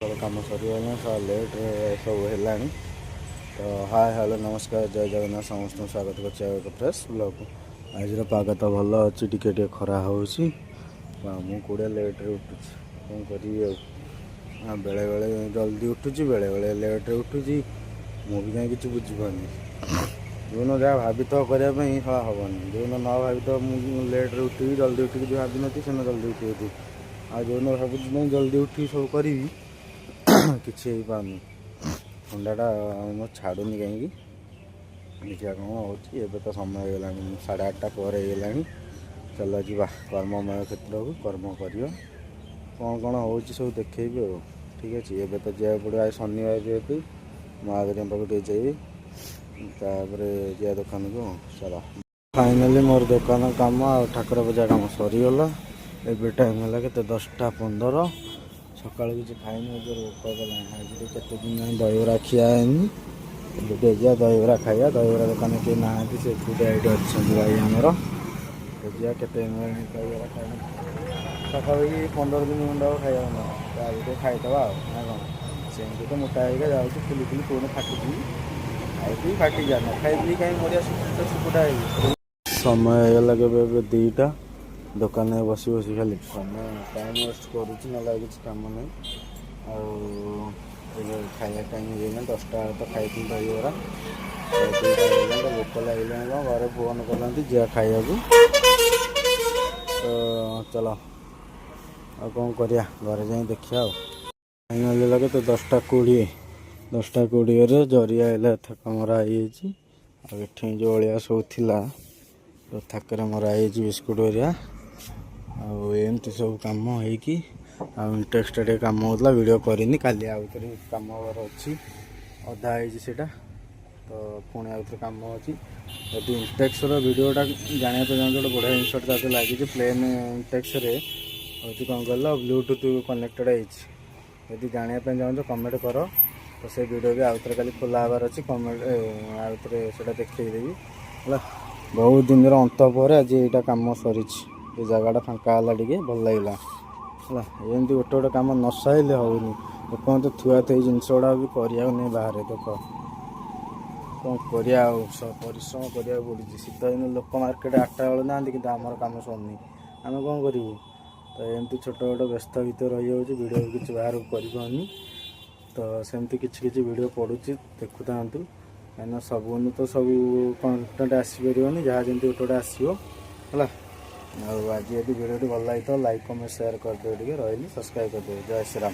सकाल कम सरीगला लेट्रे सब है। तो हाय हेलो नमस्कार जय जगन्नाथ समस्त स्वागत कर फ्रेश ब्लॉग को। आज पाग तो भल अच्छी टे खरा हो मुझे लेट्रे उठुची कौन करी बेले बेले जल्दी उठुची बेले बेले लेट्रे उठुची मुझे कहीं किसी बुझीपानी जो न जहाँ भावी तो करने हेनी जो न भावी तो मुझे लेट्रे उठी जल्दी उठिक जो भावी नी से जल्दी उठी आ जो न भावी नहीं जल्दी उठी सब करी किसी पानी ठंडाटा मो छाड़ूनी कहीं देखा कौन हो तो समय होगा 8:30 पर होगा। चल जा कर्ममय क्षेत्र को कर्म कर कौन कौन हो सब देखेबी और ठीक अच्छे एवं तो जा पड़ो आज शनिवार जेहतु महादेव पाक जाइए जा दुकान को चल फाइनाली मोर दुकान कम ठाकुर पूजा कम सरीगला। एवं टाइम है के 10:15 सका किसी खाई भोक कला आज केते दिन दहीबरा खियानी जा दहीबरा खाइया दहीबरा दुकान के ना से एकुटिया ये अच्छा भाई आमर जा के दहीबरा खाई सका 15 दिन मुंडा खाइबा ना खाईदबा ना कौन सेमती तो मोटा होगा जाऊँगी फुली फुली कौन फाटुची खाई फाटी जा न खाई कहीं मरिया सुकुटा समय होगा के 2टा दुकान में बसी बसी खाली समय टाइम वेस्ट करुच्ची ना किसी कम नहीं खाया टाइम है 10टा तो खाई दहीबरा 2टा भोक लगे घरे फोन करती जा खाया तो चलो आ कौन करिया घरे जाए देखिया फाइनाली लगे तो 10:20 जरिया थक मरा ये जो अलिया सब थिला तो थकरे मरा बिस्कुट एरिया आमती सब कम इंटरेस्ट कम होता वीडियो करनी काली आउे कम हबार अच्छी अधा होटा तो पुणी आउे कम अच्छी यदि इंटेक्स वीडियोटा जाना चाहते गोटे बढ़िया जिनसटा ताकि लगी प्लेन इंटेक्स हूँ कौन कह ब्लूटूथ कनेक्टेड होती जानापी चाहो कमेंट कर तो से वीडियो भी आउे खाली खोला हबार अच्छी कमेंट आउे से देखदेवी है बहुत दिन अंत पर आज यहाँ कम सरी ये जगटा फाँका टे भल लगे है एमती गोटे गोटे कम न सहेले होनी लोक तो थुआ थी जिनस गुड़ा भी करा नहीं बाहर देख कौन करिया परिश्रम करा पड़ी शीत दिन लोक मार्केट 8टा बेलू ना कि आमर कम सरनी आम कौन करूँ तो एमती छोट छोट व्यस्त भितर रही वीडियो किसी बाहर करनी तो सेमती किसी किसी वीडियो पड़ुची देखु था कहीं सब तो सब कंटेंट आसपारे जहाँ जमी गोटे गोटे आसो है आज यदि वीडियो भल लगी तो लाइक कमेंट शेयर करदे रही सब्सक्राइब करदे जय श्री राम।